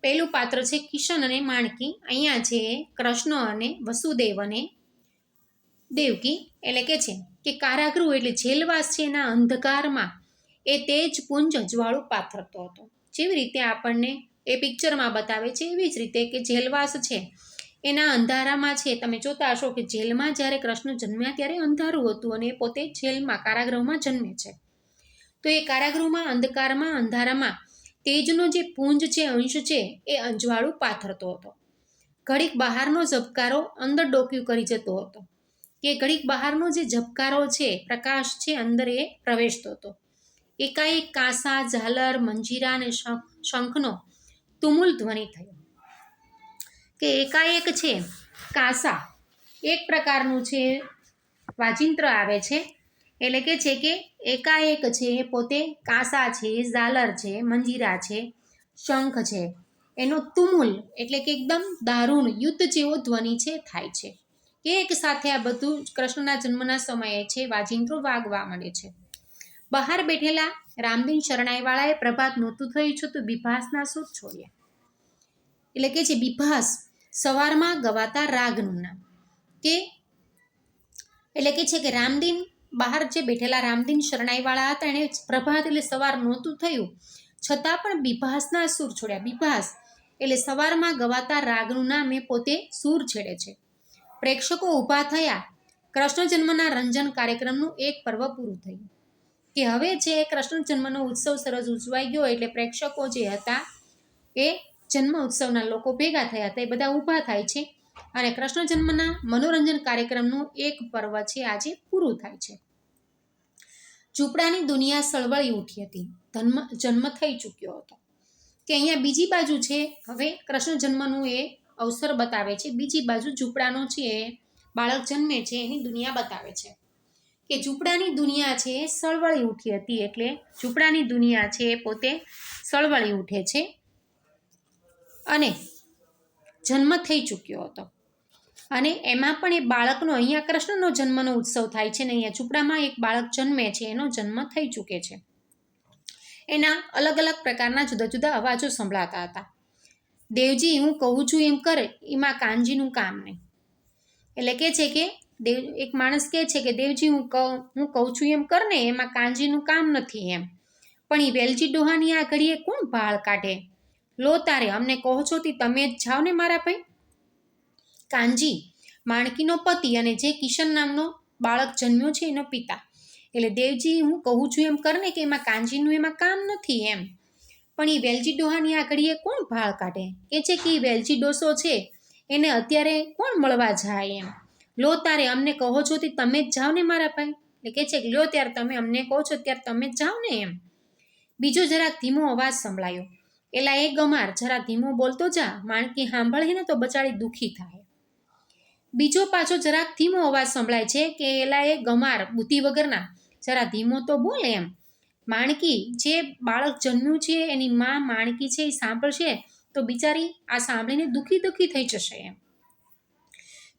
પહેલું પાત્ર છે કિશન અને માણકી. અહીંયા છે કૃષ્ણ અને વસુદેવ અને દેવકી. એટલે કે છે કે કારાગૃહ એટલે જેલવાસ છે એના અંધકારમાં એ તેજપુંજ અજવાળું પાથરતો હતો. જેવી રીતે આપણને એ પિક્ચરમાં બતાવે છે એવી જ રીતે કે જેલવાસ છે એના અંધારામાં છે. તમે જોતા હશો કે જેલમાં જ્યારે કૃષ્ણ જન્મ્યા ત્યારે અંધારું હતું અને એ પોતે જેલમાં કારાગૃહમાં જન્મે છે. તો એ કારાગૃહમાં અંધકારમાં અંધારામાં તેજનો જે પુંજ છે, અંશ છે એ અંજવાળું પાથરતો હતો. ઘડીક બહારનો ઝબકારો અંદર ડોક્યું કરી જતો હતો કે ઘડીક બહારનો જે ઝબકારો છે, પ્રકાશ છે, અંદર એ પ્રવેશતો હતો. એકાએક કાંસા, ઝાલર, મંજીરા અને શંખનો તુમુલ ધ્વનિ થયો કે એકાએક છે કાંસા, એક પ્રકારનું છે વાજિંત્ર આવે છે. એટલે કે છે કે એકાએક છે પોતે કાંસા છે, ઝાલર છે, મંજીરા છે, શંખ છે, એનો તુમુલ એટલે કે એકદમ દારૂણ યુદ્ધ જેવો ધ્વનિ છે થાય છે કે એક સાથે આ બધું કૃષ્ણના જન્મના સમયે છે વાજિંત્રો વાગવા માંડે છે. બહાર બેઠેલા રામદીન શરણાઈવાળાએ પ્રભાત નહોતું થયું છે તો બિભાસના સૂર છોડ્યા. એટલે કે છે બિભાસ સવારમાં ગવાતા રાગનું નામ કે એટલે કે છે કે રામદીન બહાર જે બેઠેલા રામદીન શરણાઈવાળા હતા એણે પ્રભાત એટલે સવાર નહોતું થયું છતાં પણ બિભાસના સૂર છોડ્યા. બિભાસ એટલે સવારમાં ગવાતા રાગનું નામ એ પોતે સૂર છેડે છે. પ્રેક્ષકો ઊભા થયા. કૃષ્ણ જન્મના રંજન કાર્યક્રમનું એક પર્વ પૂરું થયું કે હવે જે કૃષ્ણ જન્મનો ઉત્સવ સરસ ઉજવાઈ ગયો એટલે પ્રેક્ષકો જે હતા એ જન્મ ઉત્સવના લોકો ભેગા થયા હતા, એ બધા ઊભા થાય છે અને કૃષ્ણ જન્મના મનોરંજન કાર્યક્રમનું એક પર્વ છે આજે પૂરું થાય છે. ઝૂંપડાની દુનિયા સળવળી ઉઠી હતી. જન્મ થઈ ચૂક્યો હતો કે અહીંયા બીજી બાજુ છે હવે કૃષ્ણ જન્મનું એ અવસર બતાવે છે. બીજી બાજુ ઝૂંપડાનો છે એ બાળક જન્મે છે એની દુનિયા બતાવે છે કે ઝૂંપડાની દુનિયા છે એ સળવળી ઉઠી હતી. એટલે ઝૂંપડાની દુનિયા છે એ પોતે સળવળી ઉઠે છે અને જન્મ થઈ ચૂક્યો હતો અને એમાં પણ એ બાળકનો અહીંયા કૃષ્ણનો જન્મનો ઉત્સવ થાય છે ને અહીંયા ઝૂંપડામાં એક બાળક જન્મે છે એનો જન્મ થઈ ચૂકે છે. એના અલગ અલગ પ્રકારના જુદા જુદા અવાજો સંભળાતા હતા. દેવજી હું કહું છું એમ કરે એમાં કાનજીનું કામ નહીં. એટલે કે છે કે એક માણસ કહે છે કે દેવજી હું કહું છું એમ કર ને એમાં કાનજીનું કામ નથી એમ. પણ એ વેલજી ડોહાની આ ઘડીએ કોણ ભાળ કાઢે? લો તારે અમને કહો છો તી તમે જ જાઓ ને મારા ભાઈ. કાનજી માણકીનો પતિ અને જે કિશન નામનો બાળક જન્મ્યો છે એનો પિતા. એટલે દેવજી હું કહું છું એમ કર ને કે એમાં કાનજીનું એમાં કામ નથી એમ. પણ એ વેલજી ડોહાની આ ઘડીએ કોણ ભાળ કાઢે? કે છે કે એ વેલજી ડોસો છે એને અત્યારે કોણ મળવા જાય એમ. લો તારે અમને કહો છો તી તમે જ જાઓ ને મારા ભાઈ. એટલે કે છે કે લો ત્યારે તમે અમને કહો છો ત્યારે તમે જ જાઓ ને એમ. બીજો જરાક ધીમો અવાજ સંભળાયો. એલા એ ગમાર જરા ધીમો બોલતો જા, માણકી સાંભળે ને તો બચાડી દુઃખી થાય. બીજો પાછો જરાક ધીમો અવાજ સંભળાય છે કે એલા એ ગમાર બુદ્ધિ વગરના, જરા ધીમો તો બોલે એમ. માણકી, જે બાળક જન્મ્યું છે એની માં માણકી છે એ સાંભળશે તો બિચારી આ સાંભળીને દુઃખી થઈ જશે એમ.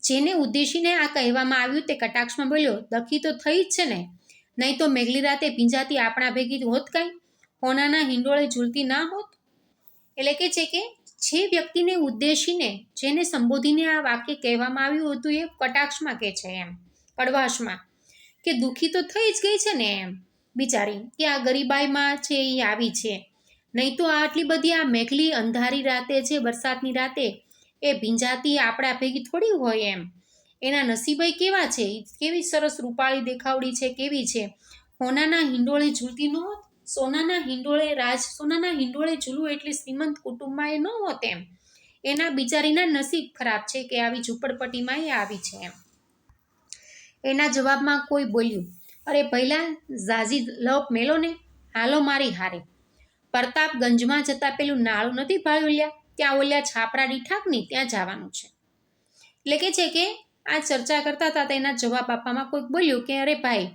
જેને ઉદ્દેશીને આ કહેવામાં આવ્યું તે કટાક્ષમાં બોલ્યો, દખી તો થઈ જ છે ને, નહીં તો મેઘલી રાતે ભીંજાતી આપણા ભેગી હોત કાંઈ, હોનાના હિંડોળે ઝૂલતી ના હોત. એટલે કે છે કે જે વ્યક્તિને ઉદ્દેશીને જેને સંબોધીને આ વાક્ય કહેવામાં આવ્યું હતું એ કટાક્ષમાં કહે છે એમ, કડવાશમાં, કે દુઃખી તો થઈ જ ગઈ છે ને એમ બિચારી, કે આ ગરીબાઈમાં છે એ આવી છે, નહીં તો આટલી બધી આ મેઘલી અંધારી રાતે છે, વરસાદની રાતે એ ભીંજાતી આપણા ભેગી થોડી હોય એમ. એના નસીબાઈ કેવા છે, કેવી સરસ રૂપાળી દેખાવડી છે, કેવી છે, હોનાના હિંડોળે ઝૂલતી ન હોત, સોનાના હિંડોળે ઝૂલવું એટલે શ્રીમંત કુટુંબમાં એ ન હોત એમ. એના બિચારીના નસીબ ખરાબ છે કે આવી ઝૂંપડપટ્ટીમાં એ આવી છે એમ. એના જવાબમાં કોઈ બોલ્યું, અરે ભઈલા ઝાઝી લપ મેલો ને, હાલો મારી હારે. પ્રતાપગંજમાં જતા પેલું નાળું નથી ભાળ્યું લ્યા, ત્યાં ઓલ્યા છાપરા ડીઠાકની ત્યાં જવાનું છે. એટલે કે છે કે આ ચર્ચા કરતા હતા તેના જવાબ આપવામાં કોઈક બોલ્યું કે અરે ભાઈ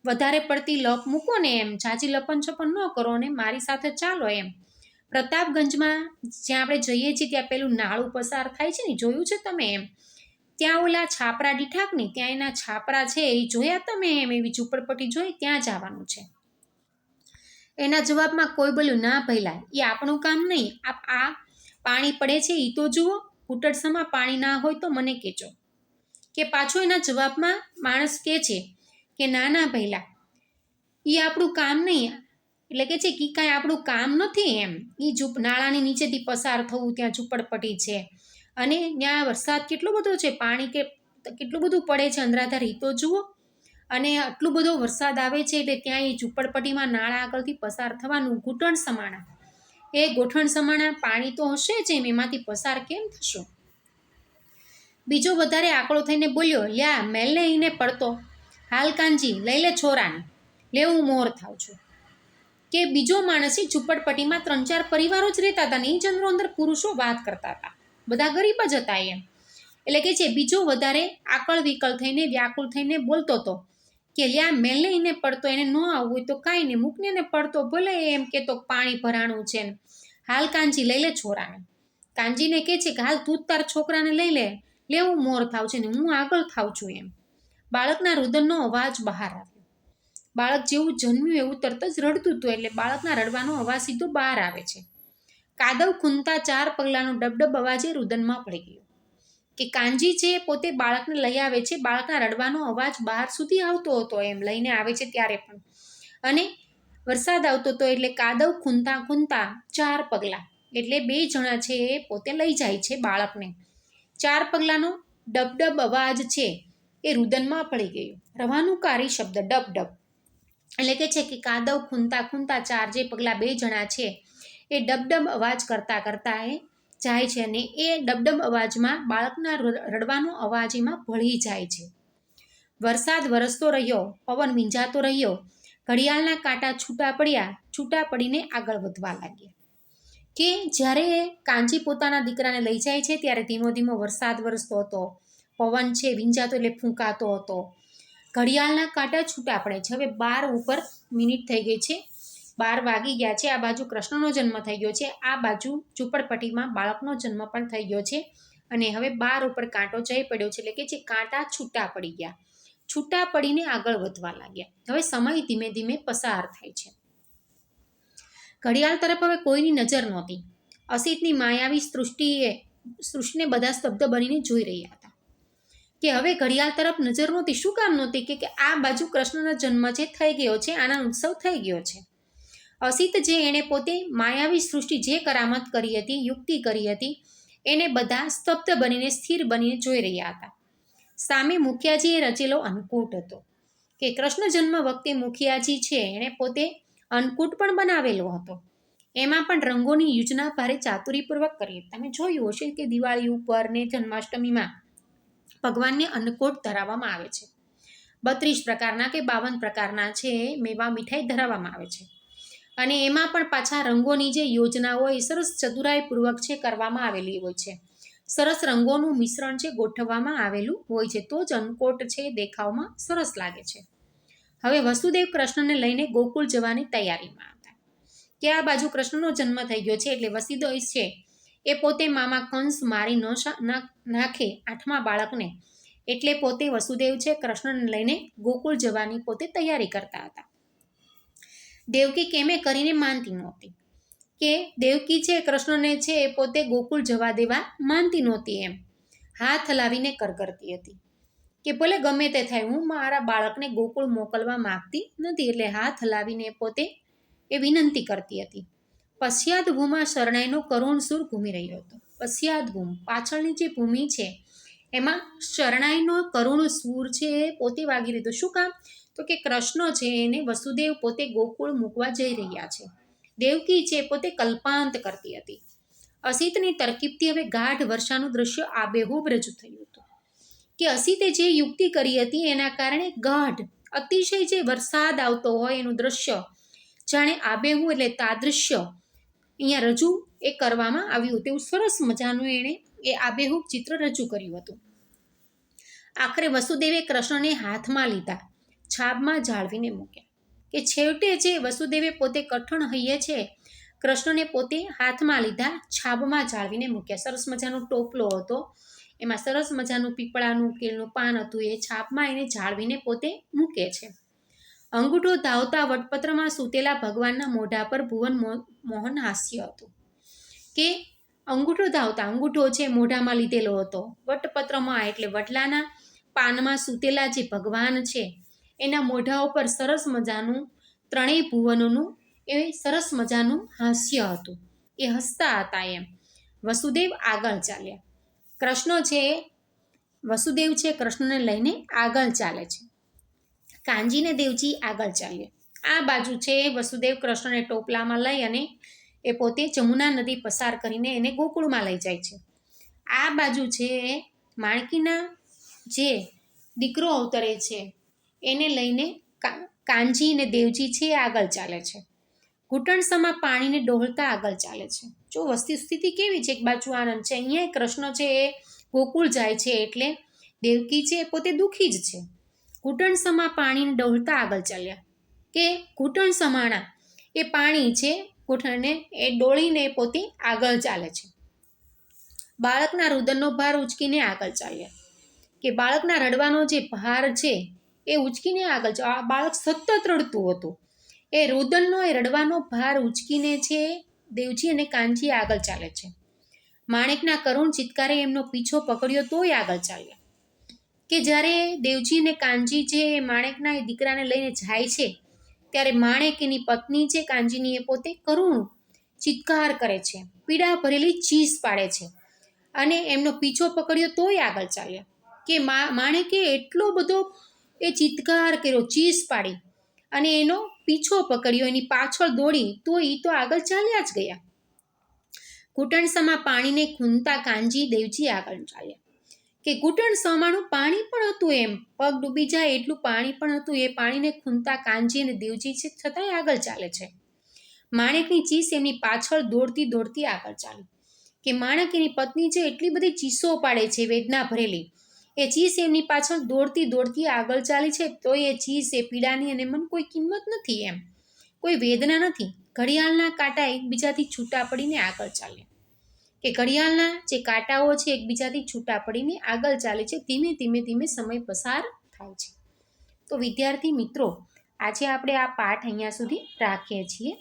વધારે પડતી લપ મૂકો ને એમ, ઝાઝી લપન છપન ન કરો ને મારી સાથે ચાલો એમ. પ્રતાપગંજમાં જ્યાં આપણે જઈએ છીએ ત્યાં પેલું નાળું પસાર થાય છે ને, જોયું છે તમે એમ, ત્યાં ઓલા છાપરા ડીઠાકની ત્યાં એના છાપરા છે એ જોયા તમે એમ, એવી ઝૂંપડપટ્ટી જોઈ ત્યાં જવાનું છે. એના જવાબમાં કોઈ બોલ્યું, ના ભઈલા એ આપણું કામ નહીં, આ પાણી પડે છે એ તો જુઓ, ઘૂંટણસામાં પાણી ના હોય તો મને કહેજો. કે પાછો એના જવાબમાં માણસ કહે છે કે ના ભઈલા એ આપણું કામ નહીં, એટલે કે છે કે કાંઈ આપણું કામ નથી એમ. એ નાળાની નીચેથી પસાર થવું, ત્યાં ઝૂંપડપટ્ટી છે અને ત્યાં વરસાદ કેટલો બધો છે, પાણી કેટલું બધું પડે છે અંધરાધાર એ તો જુઓ, અને આટલો બધો વરસાદ આવે છે એટલે ત્યાં એ ઝૂંપડપટ્ટીમાં નાળા આગળથી પસાર થવાનું, ઘૂંટણ સમાણા, એ ગોઠણ સમાણા પાણી તો હશે જ એમ, એમાંથી પસાર કેમ થશો. બીજો વધારે આકળો થઈને બોલ્યો, લ્યા મેલને ઈને પડતો, હાલ કાનજી લઈ લે છોરાને, લે હું મોર થાઉં છું. કે બીજો માણસ એ ઝૂંપડપટ્ટીમાં 3-4 પરિવારો જ રહેતા હતા ને એ જ અંદર પુરુષો વાત કરતા હતા, બધા ગરીબ જ હતા એમ. એટલે કે છે બીજો વધારે આકળ વિકળ થઈને વ્યાકુળ થઈને બોલતો હતો કે લ્યા મેલને ઈને પડતો, એને ન આવવું હોય તો કાંઈ નહીં, મૂકને ને પડતો, ભલે એમ કે તો પાણી ભરાણું છે ને, હાલ કાનજી લઈ લે છોરાને. કાનજીને કહે છે કે હાલ તું જ તાર છોકરાને લઈ લે, હું મોર થાવ છે ને હું આગળ થાઉં છું એમ. બાળકના રુદનનો અવાજ બહાર આવ્યો. બાળક જેવું જન્મ્યું એવું તરત જ રડતું હતું, એટલે બાળકના રડવાનો અવાજ સીધો બહાર આવે છે. કાદવ ખૂંદતા 4 પગલાનો ડબડબ અવાજ એ રુદનમાં પડી ગયો. કે કાનજી છે પોતે બાળકને લઈ આવે છે, બાળકના રડવાનો અવાજ બહાર સુધી આવતો હતો એમ, લઈને આવે છે ત્યારે પણ. અને વરસાદ આવતો હતો એટલે કાદવ ખૂંદતા 4 પગલાં, એટલે 2 જણા છે એ પોતે લઈ જાય છે બાળકને. 4 પગલાનો ડબડબ અવાજ છે એ રુદનમાં પડી ગયો. રવાનુકારી શબ્દ ડબડબ, એટલે કે છે કે કાદવ ખૂંદતા 4 જે પગલાં 2 જણા છે એ ડબડબ અવાજ કરતા એ જાય છે, અને એ ડબડબ અવાજમાં બાળકના રડવાનો અવાજ એમાં ભળી જાય છે. વરસાદ વરસતો રહ્યો, પવન વીંજાતો રહ્યો, ઘડિયાળના કાંટા છૂટા પડીને આગળ વધવા લાગ્યા. કે જ્યારે કાનજી પોતાના દીકરાને લઈ જાય છે ત્યારે ધીમો ધીમો વરસાદ વરસતો હતો, પવન છે વીંજાતો એટલે ફૂંકાતો હતો, ઘડિયાળના કાંટા છૂટા પડે છે. હવે 12 ઉપર મિનિટ થઈ ગઈ છે, 12 વાગી ગયા છે. આ બાજુ કૃષ્ણનો જન્મ થઈ ગયો છે, આ બાજુ ઝૂંપડપટ્ટીમાં બાળકનો જન્મ પણ થઈ ગયો છે, અને હવે 12 ઉપર કાંટો જઈ પડ્યો છે, એટલે કે જે કાંટા છૂટા પડી ગયા, છૂટા પડીને આગળ વધવા લાગ્યા. હવે સમય ધીમે ધીમે પસાર થાય છે. ઘડિયાળ તરફ હવે કોઈની નજર નહોતી. અસિતની માયાવી સૃષ્ટિને બધા સ્તબ્ધ બનીને જોઈ રહ્યા હતા. કે હવે ઘડિયાળ તરફ નજર નહોતી. શું કામ નહોતી? કે આ બાજુ કૃષ્ણનો જન્મ છે થઈ ગયો છે, આનંદ ઉત્સવ થઈ ગયો છે. અસિત જે એણે પોતે માયાવી સૃષ્ટિ જે કરામત કરી હતી, યુક્તિ કરી હતી, એને બધા સ્તબ્ધ બનીને સ્થિર બનીને જોઈ રહ્યા હતા. સામે મુખિયાજીએ રચેલો અન્નકૂટ હતો. કે કૃષ્ણ જન્મ વખતે મુખિયાજી છે એણે પોતે અન્નકૂટ પણ બનાવેલો હતો. એમાં પણ રંગોની યોજના ભારે ચાતુરીપૂર્વક કરી. તમે જોયું હશે કે દિવાળી ઉપર ને જન્માષ્ટમીમાં ભગવાનને અન્નકૂટ ધરાવવામાં આવે છે. 32 પ્રકારના કે 52 પ્રકારના છે મેવા મીઠાઈ ધરાવવામાં આવે છે, અને એમાં પણ પાછા રંગોની જે યોજના હોય સરસ ચતુરાઈપૂર્વક છે કરવામાં આવેલી હોય છે. સરસ રંગોનું મિશ્રણ છે ગોઠવવામાં આવેલું હોય છે, તો જ અન્નકોટ છે દેખાવમાં સરસ લાગે છે. હવે વસુદેવ કૃષ્ણને લઈને ગોકુળ જવાની તૈયારીમાં હતા કે આ બાજુ કૃષ્ણનો જન્મ થઈ ગયો છે, એટલે વસુદેવ છે એ પોતે મામા કંસ મારી નાખે 8મા બાળકને, એટલે પોતે વસુદેવ છે કૃષ્ણને લઈને ગોકુળ જવાની પોતે તૈયારી કરતા હતા. દેવકી કેમે કરીને માનતી નહોતી કે દેવકી છે કૃષ્ણને છે એ પોતે ગોકુળ જવા દેવા માનતી નહોતી, એમ હાથ હલાવીને કરગરતી હતી કે ભલે ગમે તે થાય, હું મારા બાળકને ગોકુળ મોકલવા માંગતી નથી, એટલે હાથ હલાવીને પોતે એ વિનંતી કરતી હતી. પશ્ચાત ભૂમાં શરણાઈનો કરુણ સૂર ઘૂમી રહ્યો હતો. પશ્ચાત ભૂમ પાછળની જે ભૂમિ છે એમાં શરણાઈનો કરુણ સૂર છે એ પોતે વાગી રહ્યો. શું કામ? તો કે કૃષ્ણ છે એને વસુદેવ પોતે ગોકુળ મૂકવા જઈ રહ્યા છે. દેવકી છે પોતે કલ્પાંત કરતી હતી. અસિતની તરકીબથી હવે ગાઢ વર્ષાનું દ્રશ્ય આબેહૂબ રજૂ થયું હતું કે અસિતે જે યુક્તિ કરી હતી એના કારણે ગાઢ અતિશય જે વરસાદ આવતો હોય એનું દ્રશ્ય જાણે આબેહૂબ એટલે તાદૃશ્ય અહીંયા રજૂ એ કરવામાં આવ્યું. તેવું સરસ મજાનું એણે એ આબેહૂબ ચિત્ર રજૂ કર્યું હતું. આખરે વસુદેવે કૃષ્ણને હાથમાં લીધા, છાબમાં જાળવીને મૂક્યા કે છેવટે જે વસુદેવે પોતે કઠણ હૈયે છે કૃષ્ણને પોતે હાથમાં લીધા, છાબમાં જાળવીને મૂક્યા. સરસ મજાનો ટોપલો હતો, એમાં સરસ મજાનું પીપળાનું કેળનું પાન હતું, એ છાબમાં એને જાળવીને પોતે મૂકે છે. અંગૂઠો ધાવતા વટપત્રમાં સૂતેલા ભગવાનના મોઢા પર ભુવન મોહન હાસ્ય હતું કે અંગૂઠો ધાવતા, અંગૂઠો છે મોઢામાં લીધેલો હતો, વટપત્રમાં એટલે વડલાના પાનમાં સૂતેલા જે ભગવાન છે એના મોઢા ઉપર સરસ મજાનું ત્રણેય ભુવનોનું એ સરસ મજાનું હાસ્ય હતું, એ હસતા હતા. એમ વસુદેવ આગળ ચાલ્યા. વસુદેવ છે કૃષ્ણને લઈને આગળ ચાલે છે. કાનજીને દેવજી આગળ ચાલ્યા. આ બાજુ છે વસુદેવ કૃષ્ણને ટોપલામાં લઈ અને એ પોતે જમુના નદી પસાર કરીને એને ગોકુળમાં લઈ જાય છે. આ બાજુ છે માણકીના જે દીકરો અવતરે છે એને લઈને કાનજી અને દેવજી છે આગળ ચાલે છે. ઘૂંટણસમાં પાણીને ડોળતા આગળ ચાલે છે. જો વસ્તી સ્થિતિ કેવી છે, એક બાજુ આનંદ છે, અહીંયા કૃષ્ણ છે એ ગોકુળ જાય છે એટલે દેવકી છે પોતે દુઃખી જ છે. ઘૂંટણસમાં પાણીને ડોળતા આગળ ચાલ્યા કે ઘૂંટણ સમાણા એ પાણી છે ઘૂંટણને એ ડોળીને પોતે આગળ ચાલે છે. બાળકના રુદનનો ભાર ઉચકીને આગળ ચાલ્યા કે બાળકના રડવાનો જે ભાર છે એ ઉચકીને આગળ ચાલ્યા. આ બાળક સતત રડતું હતું, એ રુદનનો એ રડવાનો ભાર ઉચકીને છે દેવજી અને કાનજી આગળ ચાલે છે. માણેકના કરુણ ચિત્કારે એમનો પીછો પકડ્યો તોય આગળ ચાલ્યા કે જ્યારે દેવજી અને કાનજી જે માણેકના એ દીકરાને લઈને જાય છે ત્યારે માણેક એની પત્ની છે કાનજીની એ પોતે કરુણ ચિત્કાર કરે છે, પીડા ભરેલી ચીસ પાડે છે અને એમનો પીછો પકડ્યો તોય આગળ ચાલ્યા કે માણેકે એટલો બધો એ ચિત્કાર કર્યો, ચીસ પાડી અને એનો પીછો પકડ્યો, એની પાછળ દોડી તો એ તો આગળ ચાલ્યા જ ગયા. ઘૂંટણસામાં પાણીને ખૂંદતા કાનજી દેવજી આગળ ચાલ્યા કે ઘૂંટણ સમાણું પાણી પણ હતું, એમ પગ ડૂબી જાય એટલું પાણી પણ હતું. એ પાણીને ખૂંદતા કાનજી અને દેવજી છે છતાંય આગળ ચાલે છે. માણેકની ચીસ એમની પાછળ દોડતી દોડતી આગળ ચાલી કે માણેક એની પત્ની છે એટલી બધી ચીસો પાડે છે વેદના ભરેલી, એ ચીસ એમની પાછળ દોડતી દોડતી આગળ ચાલી છે તો એ ચીસ એ પીડાની અને મન કોઈ કિંમત નથી, એમ કોઈ વેદના નથી. ઘડિયાળના કાંટા એકબીજાથી છૂટા પડીને આગળ ચાલ્યા કે ઘડિયાળના જે કાંટાઓ છે એકબીજાથી છૂટા પડીને આગળ ચાલે છે. ધીમે ધીમે ધીમે સમય પસાર થાય છે. તો વિદ્યાર્થી મિત્રો, આજે આપણે આ પાઠ અહીંયા સુધી રાખીએ છીએ.